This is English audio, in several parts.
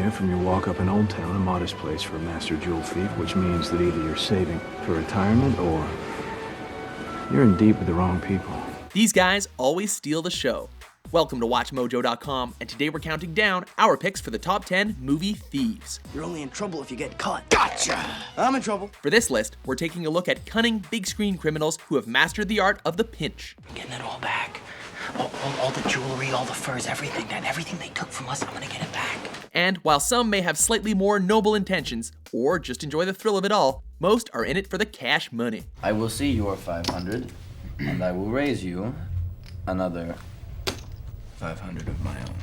here from your walk up in Old Town, a modest place for a master jewel thief, which means that either you're saving for retirement or you're in deep with the wrong people. These guys always steal the show. Welcome to WatchMojo.com, and today we're counting down our picks for the top 10 movie thieves. You're only in trouble if you get caught. Gotcha! I'm in trouble. For this list, we're taking a look at cunning, big-screen criminals who have mastered the art of the pinch. I'm getting it all back. All the jewelry, all the furs, everything they took from us, I'm gonna get it back. And while some may have slightly more noble intentions, or just enjoy the thrill of it all, most are in it for the cash money. I will see your 500, and I will raise you another 500 of my own.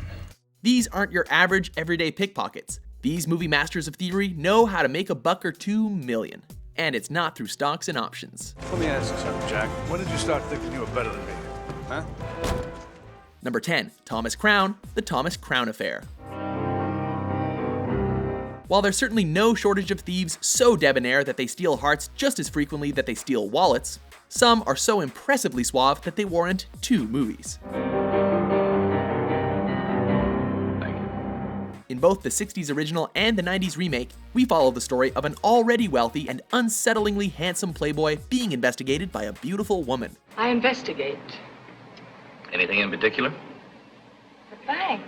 These aren't your average, everyday pickpockets. These movie masters of thievery know how to make a buck or 2 million. And it's not through stocks and options. Let me ask you something, Jack. When did you start thinking you were better than me? Huh? Number 10, Thomas Crown, The Thomas Crown Affair. While there's certainly no shortage of thieves so debonair that they steal hearts just as frequently that they steal wallets, some are so impressively suave that they warrant 2 movies. In both the 60s original and the 90s remake, we follow the story of an already wealthy and unsettlingly handsome playboy being investigated by a beautiful woman. I investigate. Anything in particular? The bank,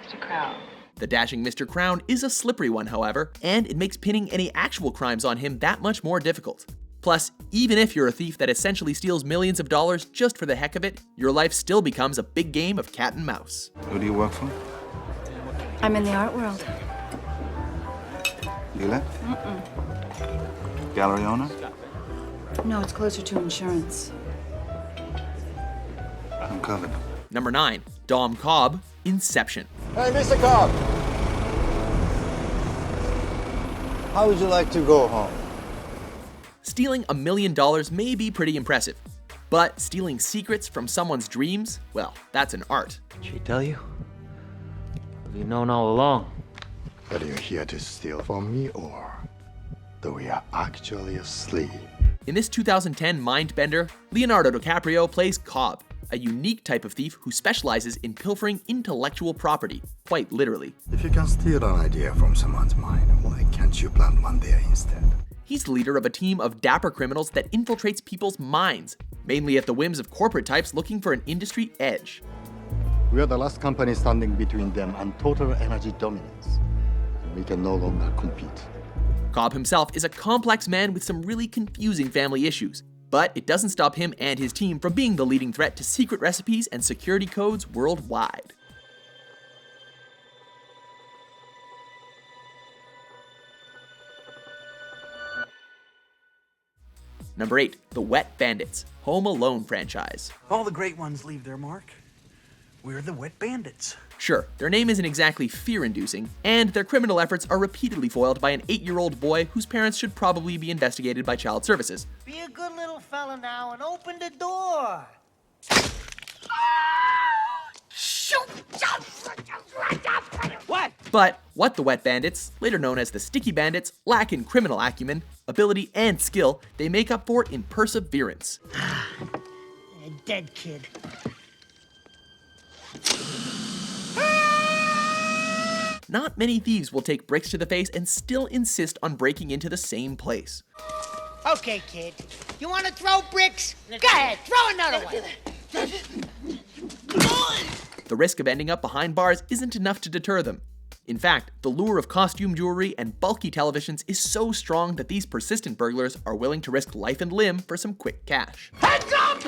Mr. Crown. The dashing Mr. Crown is a slippery one, however, and it makes pinning any actual crimes on him that much more difficult. Plus, even if you're a thief that essentially steals millions of dollars just for the heck of it, your life still becomes a big game of cat and mouse. Who do you work for? I'm in the art world. Dealer? Gallery owner? No, it's closer to insurance. I'm covered. Number 9, Dom Cobb, Inception. Hey, Mr. Cobb. How would you like to go home? Stealing $1 million may be pretty impressive, but stealing secrets from someone's dreams, well, that's an art. Did she tell you? Have you known all along? Are you here to steal from me, or do we are actually asleep? In this 2010 Mindbender, Leonardo DiCaprio plays Cobb, a unique type of thief who specializes in pilfering intellectual property, quite literally. If you can steal an idea from someone's mind, why can't you plant one there instead? He's the leader of a team of dapper criminals that infiltrates people's minds, mainly at the whims of corporate types looking for an industry edge. We are the last company standing between them and total energy dominance. We can no longer compete. Cobb himself is a complex man with some really confusing family issues, but it doesn't stop him and his team from being the leading threat to secret recipes and security codes worldwide. Number 8, The Wet Bandits, Home Alone franchise. All the great ones leave their mark. We're the Wet Bandits. Sure, their name isn't exactly fear-inducing, and their criminal efforts are repeatedly foiled by an 8-year-old boy whose parents should probably be investigated by child services. Be a good little fella now and open the door. What? But what the Wet Bandits, later known as the Sticky Bandits, lack in criminal acumen, ability, and skill, they make up for in perseverance. A dead kid. Not many thieves will take bricks to the face and still insist on breaking into the same place. Okay, kid. You want to throw bricks? Go ahead, throw another one. The risk of ending up behind bars isn't enough to deter them. In fact, the lure of costume jewelry and bulky televisions is so strong that these persistent burglars are willing to risk life and limb for some quick cash. Heads up!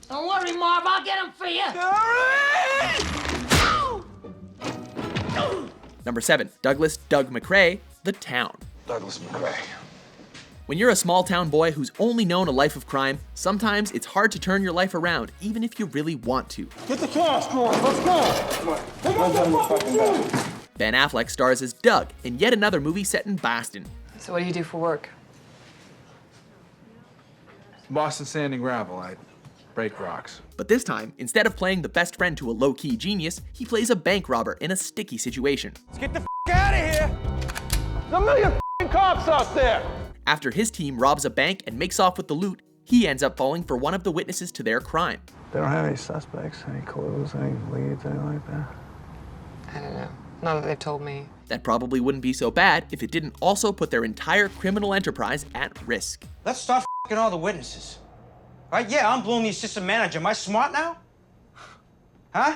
Don't worry, Marv, I'll get him for you. Number 7, Douglas Doug McRae, The Town. Douglas McRae. When you're a small town boy who's only known a life of crime, sometimes it's hard to turn your life around, even if you really want to. Get the cash, George. Let's go. Ben Affleck stars as Doug in yet another movie set in Boston. So what do you do for work? Boston Sand and Gravel. I break rocks. But this time, instead of playing the best friend to a low-key genius, he plays a bank robber in a sticky situation. Let's get the out of here. There's a million cops out there. After his team robs a bank and makes off with the loot, he ends up falling for one of the witnesses to their crime. They don't have any suspects, any clues, any leads, anything like that? I don't know. Not that they've told me. That probably wouldn't be so bad if it didn't also put their entire criminal enterprise at risk. Let's start f***ing all the witnesses. Right? Yeah, I'm Bloom, the assistant manager. Am I smart now? Huh?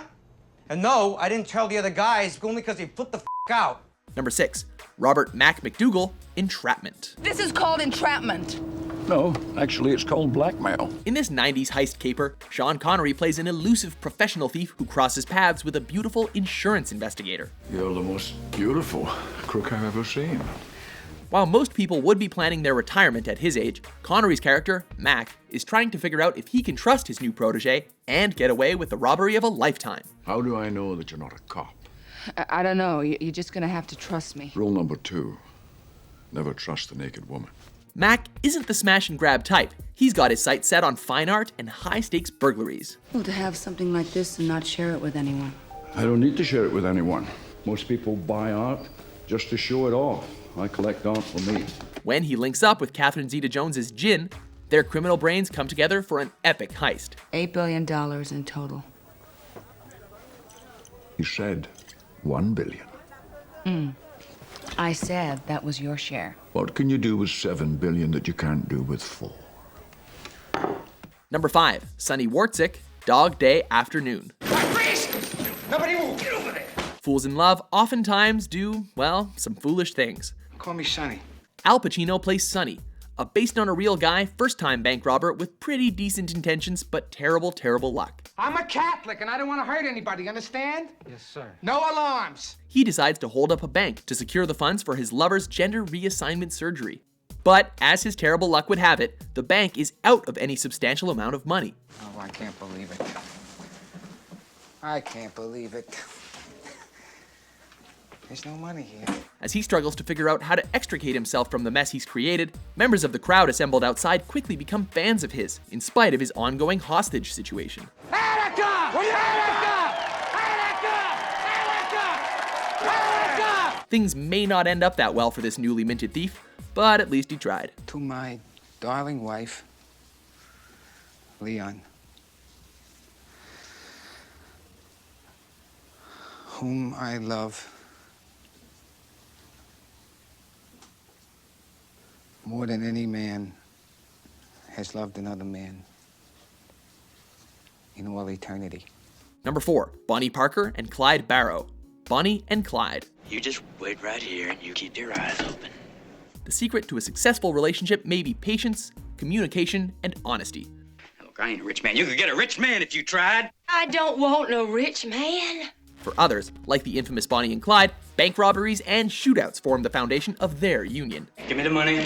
And no, I didn't tell the other guys only because they flipped the f*** out. Number 6, Robert Mac McDougal, Entrapment. This is called entrapment. No, actually it's called blackmail. In this 90s heist caper, Sean Connery plays an elusive professional thief who crosses paths with a beautiful insurance investigator. You're the most beautiful crook I've ever seen. While most people would be planning their retirement at his age, Connery's character, Mac, is trying to figure out if he can trust his new protege and get away with the robbery of a lifetime. How do I know that you're not a cop? I don't know. You're just gonna have to trust me. Rule number 2, never trust the naked woman. Mac isn't the smash and grab type. He's got his sights set on fine art and high-stakes burglaries. Well, to have something like this and not share it with anyone. I don't need to share it with anyone. Most people buy art just to show it off. I collect art for me. When he links up with Catherine Zeta-Jones's Jin, their criminal brains come together for an epic heist. $8 billion in total. You said 1 billion. I said that was your share. What can you do with 7 billion that you can't do with 4? Number 5, Sonny Wartzik, Dog Day Afternoon. Nobody move! Get over there! Fools in love oftentimes do, well, some foolish things. Call me Sonny. Al Pacino plays Sonny, a based on a real guy, first-time bank robber with pretty decent intentions but terrible, terrible luck. I'm a Catholic and I don't want to hurt anybody, understand? Yes, sir. No alarms! He decides to hold up a bank to secure the funds for his lover's gender reassignment surgery. But as his terrible luck would have it, the bank is out of any substantial amount of money. Oh, I can't believe it. I can't believe it. There's no money here. As he struggles to figure out how to extricate himself from the mess he's created, members of the crowd assembled outside quickly become fans of his, in spite of his ongoing hostage situation. Things may not end up that well for this newly minted thief, but at least he tried. To my darling wife, Leon, whom I love more than any man has loved another man in all eternity. Number 4, Bonnie Parker and Clyde Barrow, Bonnie and Clyde. You just wait right here and you keep your eyes open. The secret to a successful relationship may be patience, communication, and honesty. Look, I ain't a rich man. You could get a rich man if you tried. I don't want no rich man. For others, like the infamous Bonnie and Clyde, bank robberies and shootouts form the foundation of their union. Give me the money.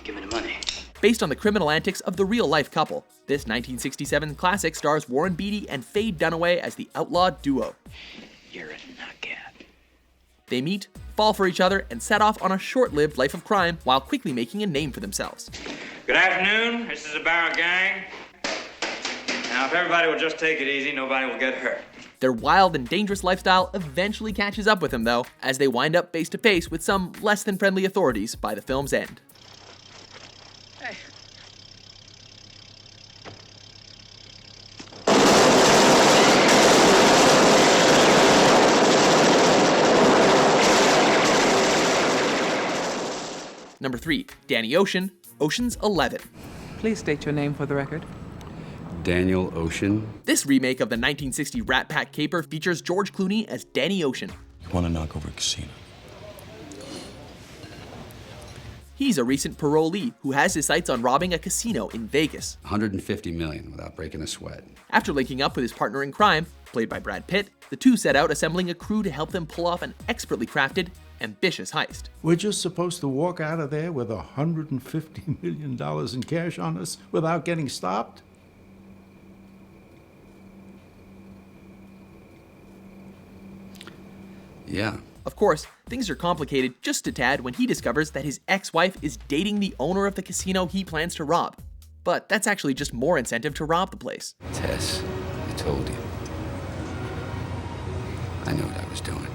Give me the money. Based on the criminal antics of the real-life couple, this 1967 classic stars Warren Beatty and Faye Dunaway as the outlaw duo. You're a nutcat. They meet, fall for each other, and set off on a short-lived life of crime while quickly making a name for themselves. Good afternoon. This is the Barrow Gang. Now, if everybody will just take it easy, nobody will get hurt. Their wild and dangerous lifestyle eventually catches up with them, though, as they wind up face to face with some less than friendly authorities by the film's end. Hey. Number 3, Danny Ocean, Ocean's 11. Please state your name for the record. Daniel Ocean. This remake of the 1960 Rat Pack caper features George Clooney as Danny Ocean. You want to knock over a casino? He's a recent parolee who has his sights on robbing a casino in Vegas. $150 million without breaking a sweat. After linking up with his partner in crime, played by Brad Pitt, the two set out assembling a crew to help them pull off an expertly crafted, ambitious heist. We're just supposed to walk out of there with $150 million in cash on us without getting stopped? Yeah. Of course, things are complicated just a tad when he discovers that his ex-wife is dating the owner of the casino he plans to rob. But that's actually just more incentive to rob the place. Tess, I told you. I knew what I was doing.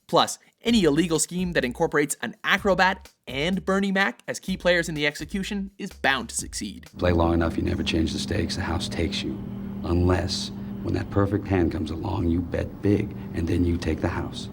Plus, any illegal scheme that incorporates an acrobat and Bernie Mac as key players in the execution is bound to succeed. Play long enough, you never change the stakes. The house takes you. Unless When that perfect hand comes along, you bet big, and then you take the house.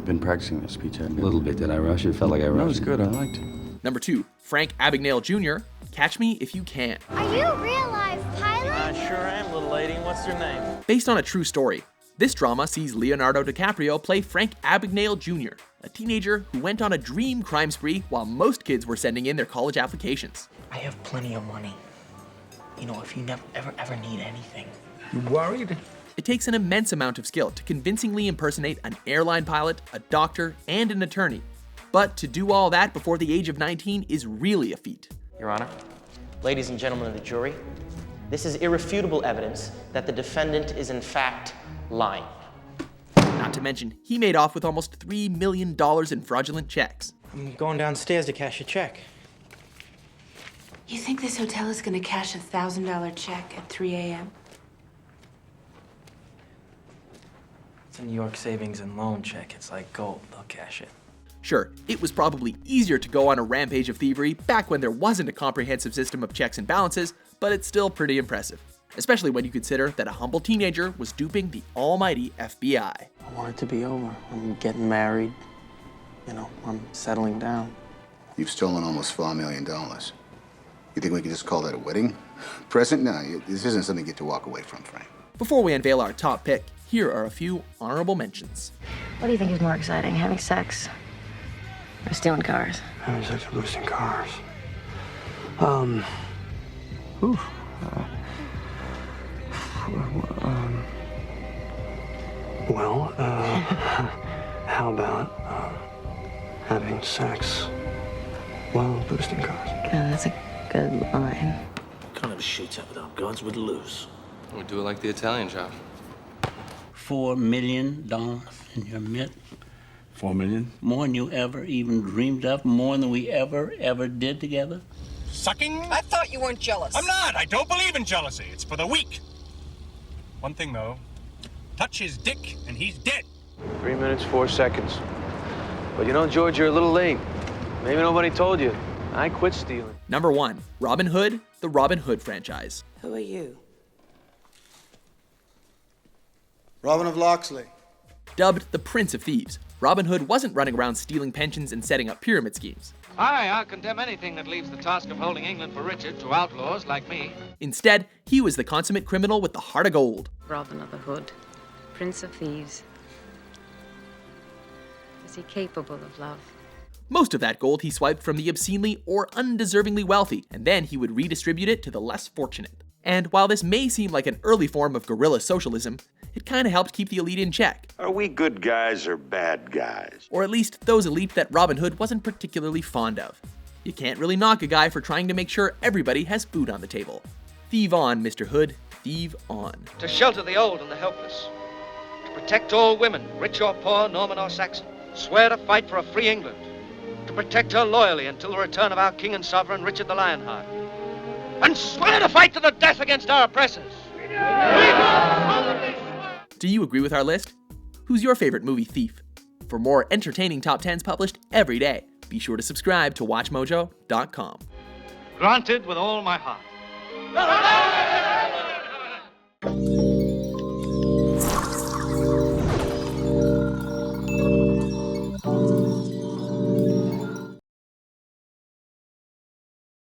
Been practicing this speech, haven't you? A little bit. Did I rush it? Felt like I rushed. That was good. I liked it. Number 2, Frank Abagnale Jr., Catch Me If You Can. Are you a real life pilot? I sure am, little lady. What's your name? Based on a true story, this drama sees Leonardo DiCaprio play Frank Abagnale Jr., a teenager who went on a dream crime spree while most kids were sending in their college applications. I have plenty of money. You know, if you never, ever need anything. You worried? It takes an immense amount of skill to convincingly impersonate an airline pilot, a doctor, and an attorney. But to do all that before the age of 19 is really a feat. Your Honor, ladies and gentlemen of the jury, this is irrefutable evidence that the defendant is in fact lying. Not to mention, he made off with almost $3 million in fraudulent checks. I'm going downstairs to cash a check. You think this hotel is gonna cash a $1,000 check at 3 a.m.? It's a New York savings and loan check. It's like gold. They'll cash it. Sure, it was probably easier to go on a rampage of thievery back when there wasn't a comprehensive system of checks and balances, but it's still pretty impressive. Especially when you consider that a humble teenager was duping the almighty FBI. I want it to be over. I'm getting married. You know, I'm settling down. You've stolen almost $4 million. You think we can just call that a wedding present? No, this isn't something you get to walk away from, Frank. Before we unveil our top pick, here are a few honorable mentions. What do you think is more exciting, having sex or stealing cars? Having sex or boosting cars. How about having sex while boosting cars? Yeah, that's a good line. What kind of a shootout without guns would lose? We do it like the Italian job. $4 million in your mitt. 4 million? More than you ever even dreamed of, more than we ever did together. Sucking? I thought you weren't jealous. I'm not. I don't believe in jealousy. It's for the weak. One thing, though. Touch his dick, and he's dead. 3 minutes, 4 seconds. But you know, George, you're a little late. Maybe nobody told you. I quit stealing. Number 1, Robin Hood, the Robin Hood franchise. Who are you? Robin of Locksley. Dubbed the Prince of Thieves, Robin Hood wasn't running around stealing pensions and setting up pyramid schemes. I condemn anything that leaves the task of holding England for Richard to outlaws like me. Instead, he was the consummate criminal with the heart of gold. Robin of the Hood, Prince of Thieves. Is he capable of love? Most of that gold he swiped from the obscenely or undeservingly wealthy, and then he would redistribute it to the less fortunate. And while this may seem like an early form of guerrilla socialism, it kind of helped keep the elite in check. Are we good guys or bad guys? Or at least those elite that Robin Hood wasn't particularly fond of. You can't really knock a guy for trying to make sure everybody has food on the table. Thieve on, Mr. Hood, thieve on. To shelter the old and the helpless. To protect all women, rich or poor, Norman or Saxon. Swear to fight for a free England. To protect her loyally until the return of our king and sovereign, Richard the Lionheart. And swear to fight to the death against our oppressors. Do you agree with our list? Who's your favorite movie thief? For more entertaining top 10s published every day, be sure to subscribe to WatchMojo.com. Granted with all my heart.